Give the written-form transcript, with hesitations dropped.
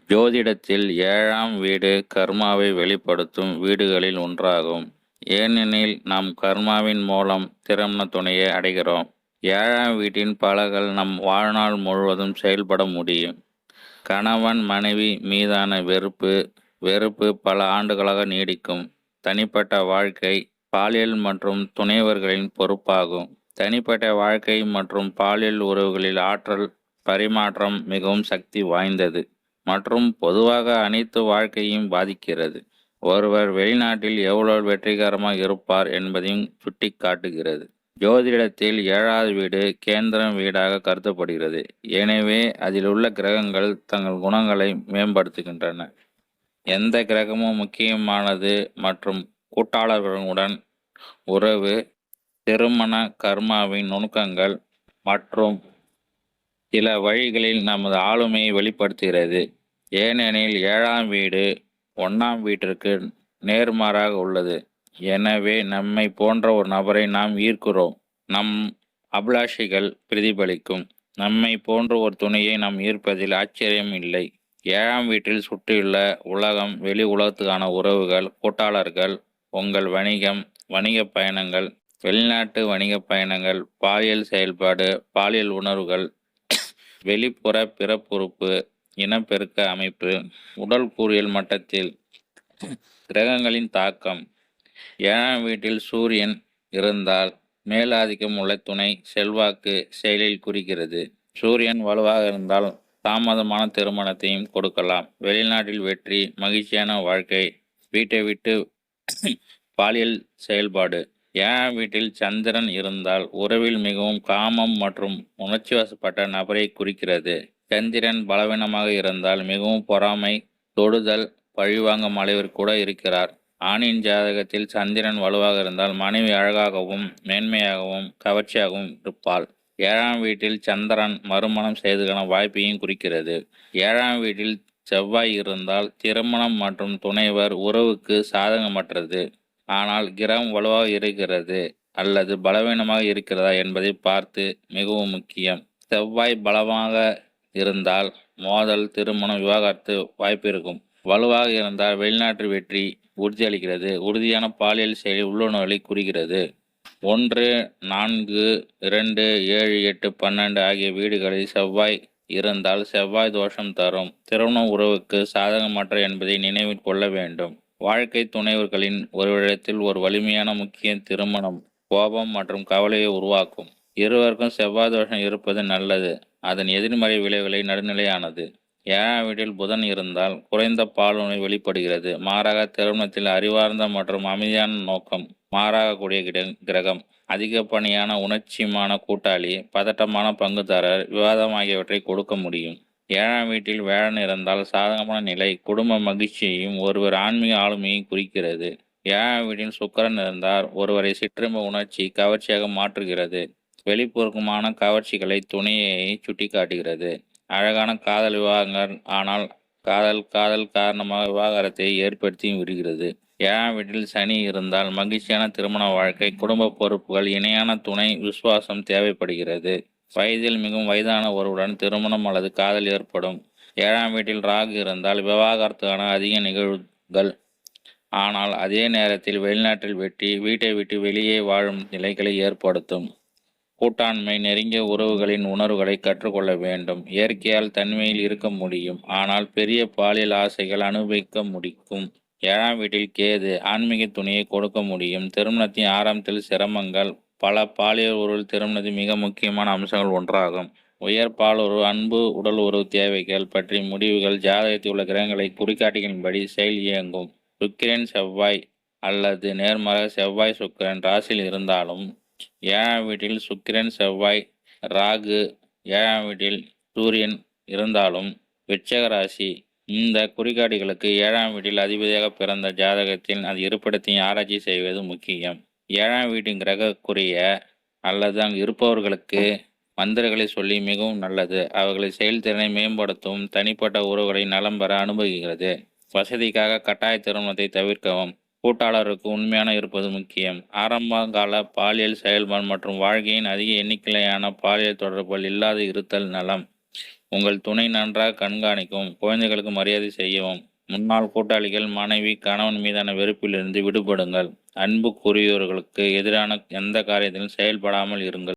ஜோதிடத்தில் 7ஆம் வீடு கர்மாவை வெளிப்படுத்தும் வீடுகளில் ஒன்றாகும். ஏனெனில் நாம் கர்மாவின் மூலம் திருமண துணையை அடைகிறோம். 7ஆம் வீட்டின் பலன்கள் நம் வாழ்நாள் முழுவதும் செயல்பட முடியும். கணவன் மனைவி மீதான வெறுப்பு பல ஆண்டுகளாக நீடிக்கும். தனிப்பட்ட வாழ்க்கை பாலியல் மற்றும் துணைவர்களின் பொறுப்பாகும். தனிப்பட்ட வாழ்க்கை மற்றும் பாலியல் உறவுகளில் ஆற்றல் பரிமாற்றம் மிகவும் சக்தி வாய்ந்தது மற்றும் பொதுவாக அனைத்து வாழ்க்கையும் பாதிக்கிறது. ஒருவர் வெளிநாட்டில் எவ்வளவு வெற்றிகரமாக இருப்பார் என்பதையும் சுட்டிக்காட்டுகிறது. ஜோதிடத்தில் 7வது வீடு கேந்திரம் வீடாக கருதப்படுகிறது. எனவே அதில் உள்ள கிரகங்கள் தங்கள் குணங்களை மேம்படுத்துகின்றன. எந்த கிரகமும் முக்கியமானது மற்றும் கூட்டாளர்களுடன் உறவு, திருமண கர்மாவின் நுணுக்கங்கள் மற்றும் சில வழிகளில் நமது ஆளுமையை வெளிப்படுத்துகிறது. ஏனெனில் 7ஆம் வீடு 1ஆம் வீட்டிற்கு நேர்மாறாக உள்ளது. எனவே நம்மை போன்ற ஒரு நபரை நாம் ஈர்க்கிறோம். நம் அபிலாஷைகள் பிரதிபலிக்கும். நம்மை போன்ற ஒரு துணையை நாம் ஈர்ப்பதில் ஆச்சரியம் இல்லை. 7ஆம் வீட்டில் சுற்றியுள்ள உலகம், வெளி உலகத்துக்கான உறவுகள், கூட்டாளர்கள், உங்கள் வணிகம், வணிக பயணங்கள், வெளிநாட்டு வணிக பயணங்கள், பாலியல் செயல்பாடு, பாலியல் உணர்வுகள், வெளிப்புற பிறப்புறுப்பு, இனப்பெருக்க அமைப்பு, உடல் கூறியல் மட்டத்தில் கிரகங்களின் தாக்கம். 7ஆம் வீட்டில் சூரியன் இருந்தால் மேலாதிக்கம் உள்ள துணை செல்வாக்கு செயலில் குறிக்கிறது. சூரியன் வலுவாக இருந்தால் தாமதமான திருமணத்தையும் கொடுக்கலாம். வெளிநாட்டில் வெற்றி, மகிழ்ச்சியான வாழ்க்கை, வீட்டை விட்டு பாலியல் செயல்பாடு. 7ஆம் வீட்டில் சந்திரன் இருந்தால் உறவில் மிகவும் காமம் மற்றும் உணர்ச்சிவசப்பட்ட நபரை குறிக்கிறது. சந்திரன் பலவீனமாக இருந்தால் மிகவும் பொறாமை, தொடுதல், பழிவாங்கும் அளவிற்கு கூட இருக்கிறார். ஆணின் ஜாதகத்தில் சந்திரன் வலுவாக இருந்தால் மனைவி அழகாகவும் மேன்மையாகவும் கவர்ச்சியாகவும் இருப்பாள். 7ஆம் வீட்டில் சந்திரன் மறுமணம் செய்துக்கான வாய்ப்பையும் குறிக்கிறது. 7ஆம் வீட்டில் செவ்வாய் இருந்தால் திருமணம் மற்றும் துணைவர் உறவுக்கு சாதகமற்றது. ஆனால் கிரகம் வலுவாக இருக்கிறது அல்லது பலவீனமாக இருக்கிறதா என்பதை பார்த்து மிகவும் முக்கியம். செவ்வாய் பலமாக இருந்தால் மோதல், திருமணம், விவாகரத்து வாய்ப்பு இருக்கும். வலுவாக இருந்தால் வெளிநாட்டு வெற்றி உறுதியளிக்கிறது. உறுதியான பாலியல் செயலி உள்ளுணர்வுகளை குறிக்கிறது. 1, 4, 2, 7, 8, 12 ஆகிய வீடுகளில் செவ்வாய் இருந்தால் செவ்வாய் தோஷம் தரும். திருமண உறவுக்கு சாதகமற்ற என்பதை நினைவில் கொள்ள வேண்டும். வாழ்க்கை துணைவர்களின் ஒருவரிடத்தில் ஒரு வலிமையான முக்கிய திருமணம் கோபம் மற்றும் கவலையை உருவாக்கும். இருவருக்கும் செவ்வாய் தோஷம் இருப்பது நல்லது. அதன் எதிர்மறை விளைவுகளை நடுநிலையானது. 7ஆம் வீட்டில் புதன் இருந்தால் குறைந்த பாலுணர்வு வெளிப்படுகிறது. மாறாக திருமணத்தில் அறிவார்ந்த மற்றும் அமைதியான நோக்கம் மாறாகக்கூடிய கிரகம். அதிகப்படியான உணர்ச்சியான கூட்டாளி, பதட்டமான பங்குதாரர், விவாதம் ஆகியவற்றை கொடுக்க முடியும். 7ஆம் வீட்டில் வேடன் இருந்தால் சாதகமான நிலை, குடும்ப மகிழ்ச்சியையும் ஒருவர் ஆன்மீக ஆளுமையையும் குறிக்கிறது. 7ஆம் வீட்டில் சுக்கிரன் இருந்தால் ஒருவரை சிற்றின்ப உணர்ச்சி கவர்ச்சியாக மாற்றுகிறது. வெளிப்புறமான கவர்ச்சிகளை துணையை சுட்டிக்காட்டுகிறது. அழகான காதல் விவாகங்கள், ஆனால் காதல் காரணமாக விவாகரத்தை ஏற்படுத்தியும் விடுகிறது. 7ஆம் வீட்டில் சனி இருந்தால் மகிழ்ச்சியான திருமண வாழ்க்கை, குடும்ப பொறுப்புகள், இணையான துணை, விசுவாசம் தேவைப்படுகிறது. வயதில் மிகவும் வயதான ஒருவருடன் திருமணம் அல்லது காதல் ஏற்படும். 7ஆம் வீட்டில் ராகு இருந்தால் விவாகரத்துக்கான அதிக நிகழ்வுகள், ஆனால் அதே நேரத்தில் வெளிநாட்டில் வெற்றி, வீட்டை விட்டு வெளியே வாழும் நிலைகளை ஏற்படுத்தும். கூட்டாண்மை, நெருங்கிய உறவுகளின் உணர்வுகளை கற்றுக்கொள்ள வேண்டும். இயற்கையால் தனிமையில் இருக்க முடியும், ஆனால் பெரிய பாலியல் ஆசைகள் அனுபவிக்க முடிக்கும். 7ஆம் வீட்டில் கேது ஆன்மீக துணையை கொடுக்க முடியும். திருமணத்தின் ஆரம்பத்தில் சிரமங்கள். பல பாலியல் உறவு திருமணத்தின் மிக முக்கியமான அம்சங்கள் ஒன்றாகும். உயர் பாலுறவு, அன்பு, உடல் உறவு தேவைகள் பற்றி முடிவுகள் ஜாதகத்தில் உள்ள கிரகங்களை குறிகாட்டிகளின்படி செயல் இயங்கும். சுக்கிரன் செவ்வாய் அல்லது நேர்மாறாக செவ்வாய் சுக்கிரன் ராசியில் இருந்தாலும் 7ஆம் வீட்டில் சுக்கிரன் செவ்வாய் ராகு 7ஆம் வீட்டில் சூரியன் இருந்தாலும் விருச்சிக ராசி. இந்த குறிகாட்டிகளுக்கு 7ஆம் வீட்டில் அதிபதியாக பிறந்த ஜாதகத்தில் அது இருப்பிடத்தையும் ஆராய்ச்சி செய்வது முக்கியம். 7ஆம் வீட்டின் கிரகக்குரிய அல்லது அங்கு இருப்பவர்களுக்கு மந்திரங்களை சொல்லி மிகவும் நல்லது. அவர்களை செயல்திறனை மேம்படுத்தவும் தனிப்பட்ட உறவுகளை நலம் பெற அனுபவிக்கிறது. வசதிக்காக கட்டாய திருமணத்தை தவிர்க்கவும். கூட்டாளருக்கு உண்மையான இருப்பது முக்கியம். ஆரம்ப கால பாலியல் செயல்பாடு மற்றும் வாழ்க்கையின் அதிக எண்ணிக்கையிலான பாலியல் தொடர்புகள் இல்லாது இருத்தல் நலம். உங்கள் துணை நன்றாக கண்காணிக்கவும். குழந்தைகளுக்கு மரியாதை செய்யவும். முன்னாள் கூட்டாளிகள், மனைவி, கணவன் மீதான வெறுப்பிலிருந்து விடுபடுங்கள். அன்புக்குரியவர்களுக்கு எதிரான எந்த காரியத்திலும் செயல்படாமல் இருங்கள்.